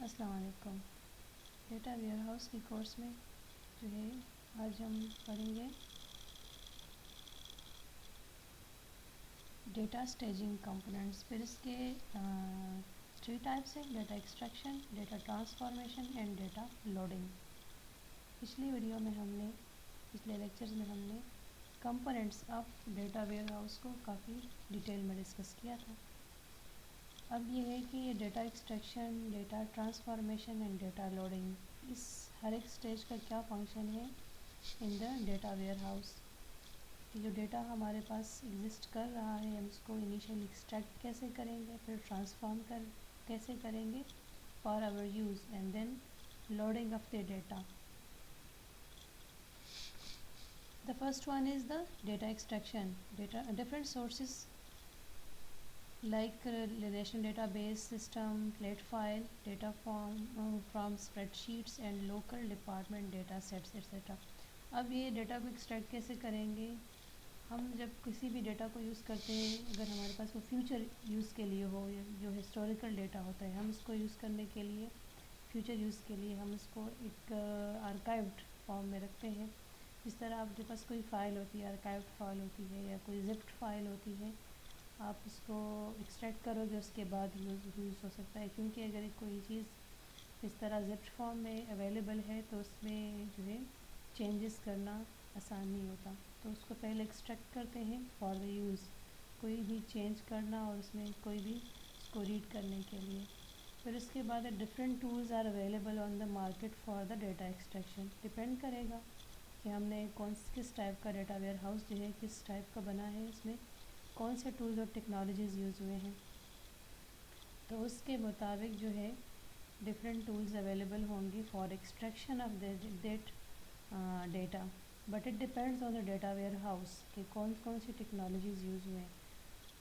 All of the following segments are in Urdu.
السلام علیکم۔ ڈیٹا ویئر ہاؤس کی کورس میں جو ہے آج ہم پڑھیں گے ڈیٹا اسٹیجنگ کمپوننٹس۔ پھر اس کے 3 ٹائپس ہیں: data extraction, data transformation and data loading. پچھلی لیکچرز میں ہم نے components of data where house کو کافی ڈیٹیل میں ڈسکس کیا تھا۔ اب یہ ہے کہ یہ data extraction, data transformation and data loading, اس ہر ایک سٹیج کا کیا فنکشن ہے in the data warehouse. جو ڈیٹا ہمارے پاس ایگزسٹ کر رہا ہے ہم اس کو انیشیل ایکسٹریکٹ کیسے کریں گے، پھر ٹرانسفارم کیسے کریں گے for our use, and then loading of the data. The first one is the data extraction. Different sources like relational database system, plate file, data from spreadsheets and local department data sets etc. اب یہ ڈیٹا کو ایکسٹریکٹ کیسے کریں گے؟ ہم جب کسی بھی ڈیٹا کو یوز کرتے ہیں، اگر ہمارے پاس وہ فیوچر یوز کے لیے ہو، جو ہسٹوریکل ڈیٹا ہوتا ہے، ہم اس کو یوز کرنے کے لیے، فیوچر یوز کے لیے ہم اس کو ایک آرکائیوڈ فارم میں رکھتے ہیں۔ جس طرح آپ کے پاس کوئی فائل ہوتی ہے، آرکائیوڈ فائل ہوتی ہے یا کوئی زپڈ فائل ہوتی ہے، آپ اس کو ایکسٹریکٹ کرو گے اس کے بعد یوز ہو سکتا ہے، کیونکہ اگر کوئی چیز اس طرح زپڈ فارم میں اویلیبل ہے تو اس میں جو ہے چینجز کرنا آسان نہیں ہوتا، تو اس کو پہلے ایکسٹریکٹ کرتے ہیں فار دا یوز، کوئی بھی چینج کرنا اور اس میں کوئی بھی اس کو ریڈ کرنے کے لیے۔ پھر اس کے بعد different tools are available on the market for the data extraction. Depend کرے گا کہ ہم نے کس ٹائپ کا ڈیٹا ویئر ہاؤس جو ہے کس ٹائپ کا بنا ہے، اس میں کون سے ٹولز اور ٹیکنالوجیز یوز ہوئے ہیں، تو اس کے مطابق جو ہے ڈفرینٹ ٹولز اویلیبل ہوں گے for extraction of that data, but it depends on the data where house کہ کون سی ٹیکنالوجیز یوز ہوئے ہیں۔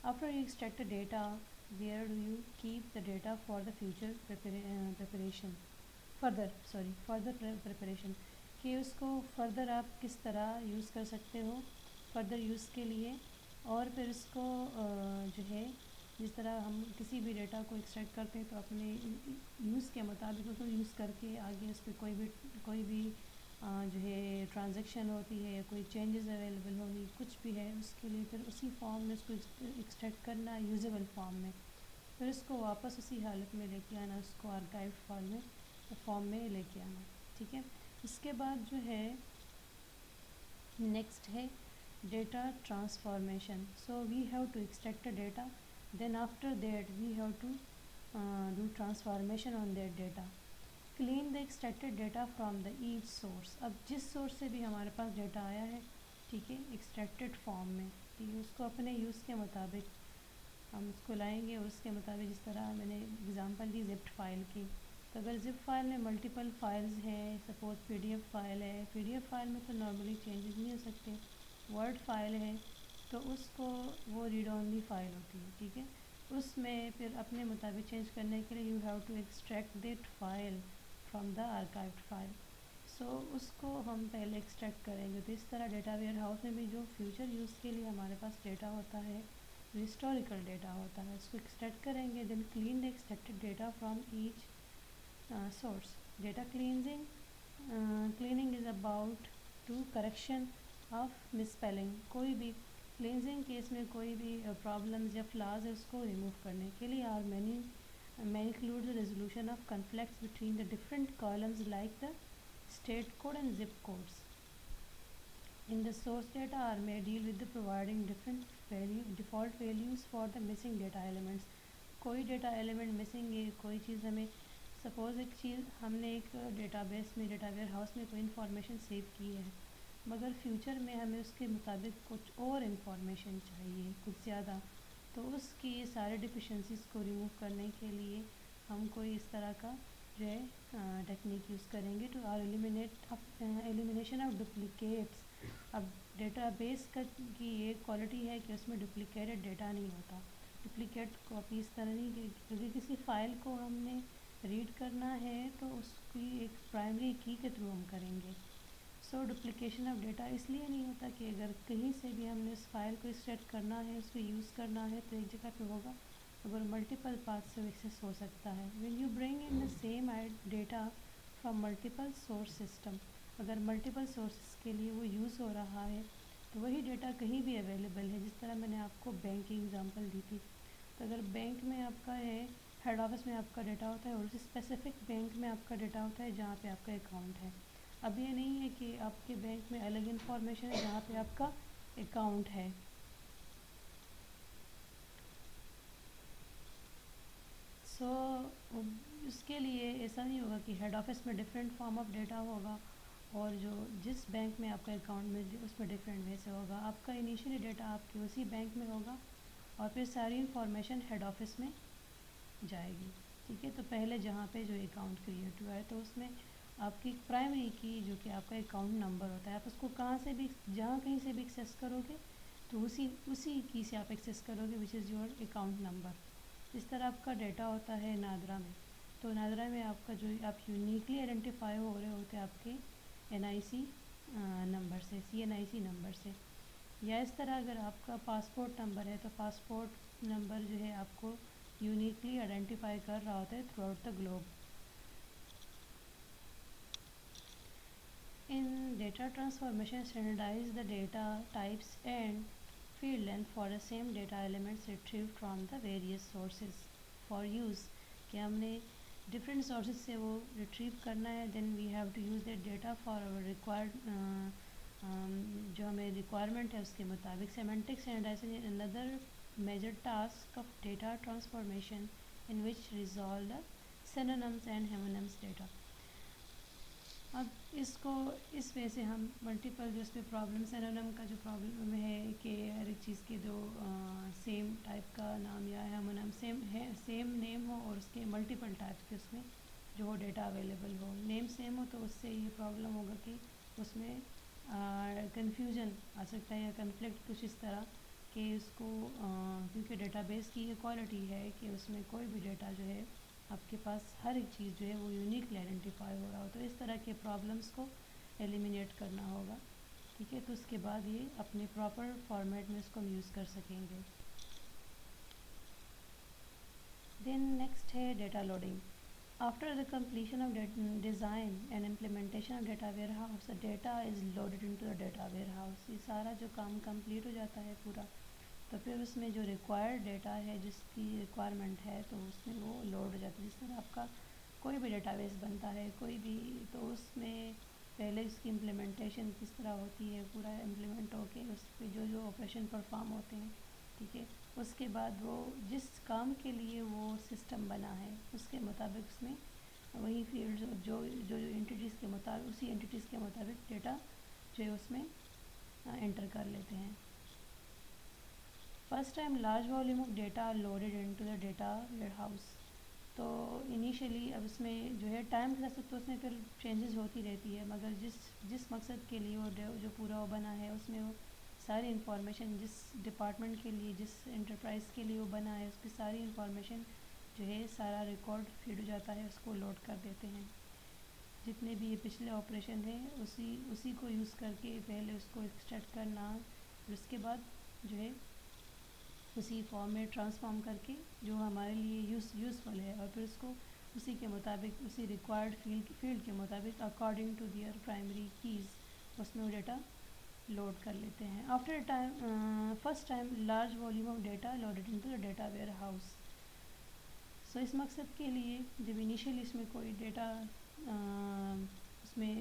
After you extract data, where do you keep the data for the future further preparation, کہ اس کو فردر آپ کس طرح یوز کر سکتے ہو فردر یوز کے لیے، اور پھر اس کو جو ہے جس طرح ہم کسی بھی ڈیٹا کو ایکسٹریکٹ کرتے ہیں تو اپنے یوز کے مطابق اس کو یوز کر کے آگے اس پہ کوئی بھی جو ہے ٹرانزیکشن ہوتی ہے یا کوئی چینجز اویلیبل ہوگی، کچھ بھی ہے، اس کے لیے پھر اسی فارم میں اس کو ایکسٹریکٹ کرنا یوزیبل فارم میں، پھر اس کو واپس اسی حالت میں لے کے آنا، اس کو آرکائیو فارم میں لے کے آنا، ٹھیک ہے۔ اس کے بعد جو ہے نیکسٹ ہے data transformation. So we have to extract data, then after that we have to do transformation on that data, clean the extracted data from the each source. اب جس سورس سے بھی ہمارے پاس ڈیٹا آیا ہے، ٹھیک ہے، ایکسٹریکٹڈ فارم میں، ٹھیک ہے، اس کو اپنے یوز کے مطابق ہم اس کو لائیں گے، اور اس کے مطابق جس طرح میں نے اگزامپل دی زپڈ فائل کی، تو اگر زپ فائل میں ملٹیپل فائلز ہیں، suppose P D F file ہے، پی ڈی ایف فائل میں تو نارملی چینجز نہیں ہو سکتے، ورڈ فائل ہے تو اس کو وہ ریڈ اونلی فائل ہوتی ہے، ٹھیک ہے، اس میں پھر اپنے مطابق چینج کرنے کے لیے you have to extract that file from the archived file. So اس کو ہم پہلے ایکسٹریکٹ کریں گے، تو اس طرح ڈیٹا ویئر ہاؤس میں بھی جو فیوچر یوز کے لیے ہمارے پاس ڈیٹا ہوتا ہے، جو ہسٹوریکل ڈیٹا ہوتا ہے، اس کو ایکسٹریکٹ کریں گے، then clean the extracted data from each source. Data cleaning is about to correction of misspelling. کوئی بھی کلینزنگ کیس میں کوئی بھی پرابلمز یا فلاز ہے اس کو ریموو کرنے کے لیے، اور may include the resolution of conflicts between the different columns like the state code and zip codes in the source data, or may deal with the providing different default values for the missing data elements. کوئی ڈیٹا ایلیمنٹ مسنگ ہے، کوئی چیز ہمیں سپوز ایک چیز ہم نے ایک ڈیٹا بیس میں ڈیٹا ویئر ہاؤس میں کوئی انفارمیشن سیو کی ہے، مگر فیوچر میں ہمیں اس کے مطابق کچھ اور انفارمیشن چاہیے، کچھ زیادہ، تو اس کی سارے ڈیفیشنسیز کو ریموو کرنے کے لیے ہم کوئی اس طرح کا جو ہے ٹیکنیک یوز کریں گے، ٹو ایلیمینیشن آف ڈپلیکیٹس۔ اب ڈیٹا بیس کی یہ کوالٹی ہے کہ اس میں ڈپلیکیٹڈ ڈیٹا نہیں ہوتا، ڈپلیکیٹ کاپی اس طرح نہیں کہ کیونکہ کسی فائل کو ہم نے ریڈ کرنا ہے تو اس کی ایک پرائمری کی کے تھرو ہم کریں گے۔ سو ڈپلیکیشن آف ڈیٹا اس لیے نہیں ہوتا کہ اگر کہیں سے بھی ہم نے اس فائل کو ایکسٹریکٹ کرنا ہے، اس کو یوز کرنا ہے تو ایک جگہ پہ ہوگا، اگر ملٹیپل پاتھ سے ایکسیس ہو سکتا ہے. When you bring in the same data from multiple source system, اگر ملٹیپل سورسز کے لیے وہ یوز ہو رہا ہے تو وہی ڈیٹا کہیں بھی اویلیبل ہے. جس طرح میں نے آپ کو بینک کی اگزامپل دی تھی، تو اگر بینک میں آپ کا ہے، ہیڈ آفس میں آپ کا ڈیٹا ہوتا ہے اور اسی اسپیسیفک بینک میں آپ کا ڈیٹا ہوتا ہے جہاں پہ آپ کا اکاؤنٹ ہے. اب یہ نہیں ہے کہ آپ کے بینک میں الگ انفارمیشن ہے جہاں پہ آپ کا اکاؤنٹ ہے. سو اس کے لیے ایسا نہیں ہوگا کہ ہیڈ آفس میں ڈفرینٹ فارم آف ڈیٹا ہوگا اور جو جس بینک میں آپ کا اکاؤنٹ میں اس میں ڈفرینٹ وے سے ہوگا. آپ کا انیشیلی ڈیٹا آپ کے اسی بینک میں ہوگا اور پھر ساری انفارمیشن ہیڈ آفس میں جائے گی. ٹھیک ہے، تو پہلے جہاں پہ جو اکاؤنٹ کریٹ ہوا ہے تو اس میں آپ کی پرائمری کی جو کہ آپ کا اکاؤنٹ نمبر ہوتا ہے، آپ اس کو کہاں سے بھی جہاں کہیں سے بھی ایکسیس کرو گے تو اسی کی سے آپ ایکسیس کرو گے، وچ از یور اکاؤنٹ نمبر. اس طرح آپ کا ڈیٹا ہوتا ہے نادرا میں، تو نادرا میں آپ کا جو آپ یونیکلی آئیڈینٹیفائی ہو رہے ہوتے ہیں آپ کے NIC نمبر سے، CNIC نمبر سے. یا اس طرح اگر آپ کا پاسپورٹ نمبر ہے تو پاسپورٹ نمبر جو ہے آپ کو یونیکلی آئیڈینٹیفائی کر رہا ہوتا ہے through out the globe. In data transformation, standardize the data types and field length for the same data elements retrieved from the various sources for use. کہ ہم نے different sources سے وہ retrieve کرنا ہے. Then we have to use that data for our required جو ہمیں requirement ہے اس کے مطابق. Semantic standardization is another major task of data transformation in which resolve the synonyms and homonyms data. اب اس کو اس وجہ سے ہم ملٹیپل جو اس پہ پرابلم سینونم کا جو پرابلم ہے کہ ہر ایک چیز کے دو سیم ٹائپ کا نام یا ہیمونم سیم ہے، سیم نیم ہو اور اس کے ملٹیپل ٹائپس کے اس میں جو ہو ڈیٹا اویلیبل ہو. نیم سیم ہو تو اس سے یہ پرابلم ہوگا کہ اس میں کنفیوژن آ سکتا ہے یا کنفلکٹ کچھ اس طرح کہ اس کو کیونکہ ڈیٹا بیس کی یہ کوالٹی ہے کہ اس میں کوئی بھی ڈیٹا جو ہے آپ کے پاس ہر ایک چیز جو ہے وہ یونیکلی آئیڈینٹیفائی ہو رہا ہو. تو اس طرح کے پرابلمس کو ایلیمینیٹ کرنا ہوگا. ٹھیک ہے، تو اس کے بعد یہ اپنے پراپر فارمیٹ میں اس کو ہم یوز کر سکیں گے. دین نیکسٹ ہے data loading. After the completion of design and implementation of data warehouse, the data is loaded into the data warehouse. یہ سارا جو کام کمپلیٹ ہو جاتا ہے پورا تو پھر اس میں جو ریکوائرڈ ڈیٹا ہے جس کی ریکوائرمنٹ ہے تو اس میں وہ لوڈ ہو جاتا ہے. جس طرح آپ کا کوئی بھی ڈیٹا بیس بنتا ہے کوئی بھی، تو اس میں پہلے اس کی امپلیمنٹیشن کس طرح ہوتی ہے، پورا امپلیمنٹ ہو کے اس پہ جو جو آپریشن پرفارم ہوتے ہیں. ٹھیک ہے، اس کے بعد وہ جس کام کے لیے وہ سسٹم بنا ہے اس کے مطابق اس میں وہی فیلڈ جو انٹیٹیز کے مطابق اسی انٹیٹیز کے مطابق ڈیٹا جو ہے اس میں انٹر کر لیتے ہیں. First time large volume of data loaded into the data warehouse. تو انیشیلی اب اس میں جو ہے ٹائم کے ساتھ تو اس میں پھر چینجز ہوتی رہتی ہے، مگر جس مقصد کے لیے وہ جو پورا وہ بنا ہے اس میں وہ ساری انفارمیشن جس ڈپارٹمنٹ کے لیے جس انٹرپرائز کے لیے وہ بنا ہے اس کی ساری انفارمیشن جو ہے سارا ریکارڈ فیڈ ہو جاتا ہے، اس کو لوڈ کر دیتے ہیں. جتنے بھی یہ پچھلے آپریشن ہیں اسی کو یوز کر کے پہلے اس کو ایکسٹریکٹ کرنا اور اس کے بعد جو ہے اسی فارم میں ٹرانسفارم کر کے جو ہمارے لیے یوزفل ہے اور پھر اس کو اسی کے مطابق اسی ریکوائرڈ فیلڈ کے مطابق according to their primary keys اس میں وہ ڈیٹا لوڈ کر لیتے ہیں. After time first time large volume of data loaded into the data warehouse. So اس مقصد کے لیے جب انیشیلی اس میں کوئی ڈیٹا اس میں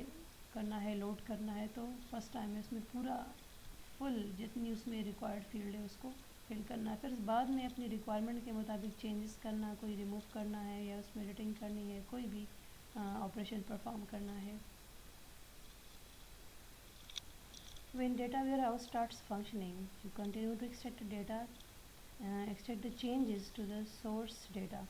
کرنا ہے لوڈ کرنا ہے تو فرسٹ ٹائم میں اس میں پورا فل جتنی اس میں ریکوائرڈ فیلڈ ہے اس کو فل کرنا ہے. پھر بعد میں اپنی ریکوائرمنٹ کے مطابق چینجز کرنا، کوئی ریموو کرنا ہے یا اس میں ایڈیٹنگ کرنی ہے، کوئی بھی آپریشن پرفارم کرنا ہے. When data warehouse starts functioning, you continue to extract data, extract the changes to the source data.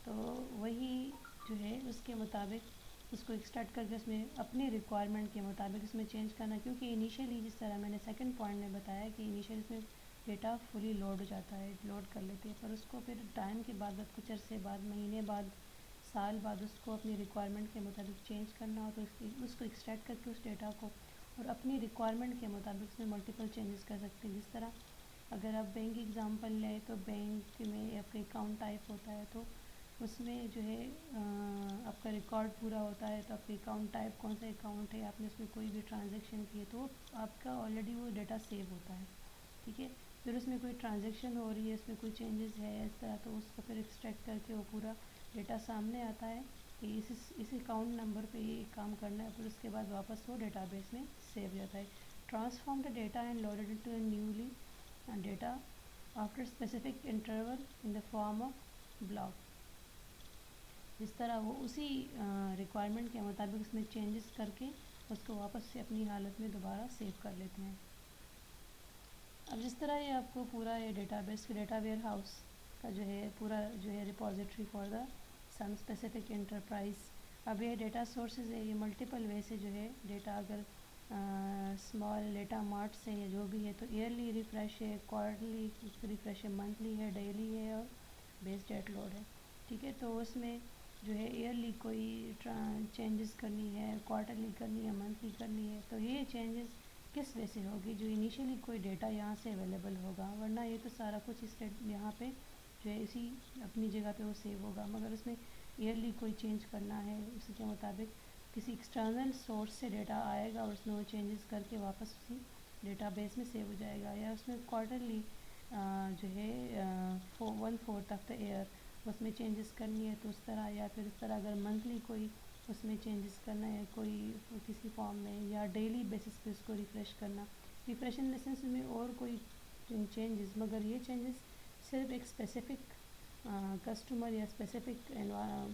تو وہی جو ہے اس کے مطابق اس کو ایکسٹریکٹ کر کے اس میں اپنی ریکوائرمنٹ کے مطابق اس میں چینج کرنا، کیونکہ انیشیلی جس طرح میں نے سیکنڈ پوائنٹ میں بتایا کہ انیشیلی اس میں ڈیٹا فلی لوڈ ہو جاتا ہے، لوڈ کر لیتے ہیں، پر اس کو پھر ٹائم کے بعد کچھ عرصے بعد مہینے بعد سال بعد اس کو اپنی ریکوائرمنٹ کے مطابق چینج کرنا ہو تو اس کو ایکسٹریکٹ کر کے اس ڈیٹا کو اور اپنی ریکوائرمنٹ کے مطابق اس میں ملٹیپل چینجز کر سکتے ہیں. جس طرح اگر آپ بینک ایگزامپل لیں تو بینک میں آپ کا اکاؤنٹ ٹائپ ہوتا ہے تو اس میں جو ہے آپ کا ریکارڈ پورا ہوتا ہے، تو آپ کا اکاؤنٹ ٹائپ کون سا اکاؤنٹ ہے، آپ نے اس میں کوئی بھی ٹرانزیکشن کی ہے تو آپ کا آلریڈی وہ ڈیٹا سیو ہوتا ہے، ٹھیک ہے۔ پھر اس میں کوئی ٹرانزیکشن ہو رہی ہے، اس میں کوئی چینجز ہے اس طرح، تو اس کو پھر ایکسٹریکٹ کر کے وہ پورا ڈیٹا سامنے آتا ہے کہ اس اکاؤنٹ نمبر پہ یہ کام کرنا ہے، پھر اس کے بعد واپس وہ ڈیٹا بیس میں سیو جاتا ہے۔ Transform the data and loaded into a newly data after specific interval in the form of block. اس طرح وہ اسی ریکوائرمنٹ کے مطابق اس میں چینجز کر کے اس کو واپس سے اپنی حالت میں دوبارہ سیو کر لیتے ہیں۔ اب جس طرح یہ آپ کو پورا یہ data base data where house کا جو ہے پورا جو ہے repository for the some specific enterprise, اب یہ ڈیٹا سورسز ہے، یہ ملٹیپل وے سے جو ہے ڈیٹا اگر اسمال ڈیٹا مارٹ سے ہے جو بھی ہے تو ایئرلی ریفریش ہے، کوارٹرلی ریفریش ہے، منتھلی ہے، ڈیلی ہے اور بیس ڈیٹ لوڈ ہے، ٹھیک ہے۔ تو اس میں جو ہے ایئرلی کوئی چینجز کرنی ہے، کوارٹرلی کرنی ہے، منتھلی کرنی ہے، تو یہ چینجز کس وجہ سے ہوگی؟ جو انیشیلی کوئی ڈیٹا یہاں سے اویلیبل ہوگا، ورنہ یہ تو سارا کچھ اس یہاں پہ جو ہے اسی اپنی جگہ پہ وہ سیو ہوگا، مگر اس میں ایئرلی کوئی چینج کرنا ہے، اسی کے مطابق کسی ایکسٹرنل سورس سے ڈیٹا آئے گا اور اس میں وہ چینجز کر کے واپس اسی ڈیٹا بیس میں سیو ہو جائے گا، یا اس میں کوارٹرلی جو ہے 1/4 آف دا ایئر اس میں چینجز کرنی ہے تو اس طرح، یا پھر اس طرح اگر منتھلی کوئی اس میں چینجز کرنا ہے کوئی کسی فارم میں، یا ڈیلی بیسس پہ اس کو ریفریش کرنا، ریفریش ان دا سینس میں اور کوئی چینجز، مگر یہ چینجز صرف ایک اسپیسیفک کسٹمر یا اسپیسیفک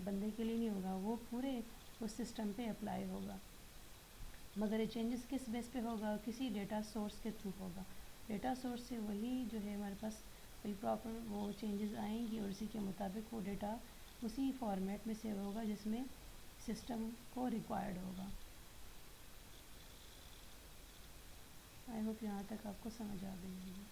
بندے کے لیے نہیں ہوگا، وہ پورے اس سسٹم پہ اپلائی ہوگا، مگر یہ چینجز کس بیس پہ ہوگا؟ کسی ڈیٹا سورس کے تھرو ہوگا، ڈیٹا سورس سے وہی جو ہے ہمارے پاس وہی پراپر وہ چینجز آئیں گی اور اسی کے مطابق وہ ڈیٹا اسی فارمیٹ میں سیو ہوگا جس میں سسٹم کو ریکوائرڈ ہوگا۔ آئی ہوپ یہاں تک آپ کو سمجھ آ گئی ہوگی۔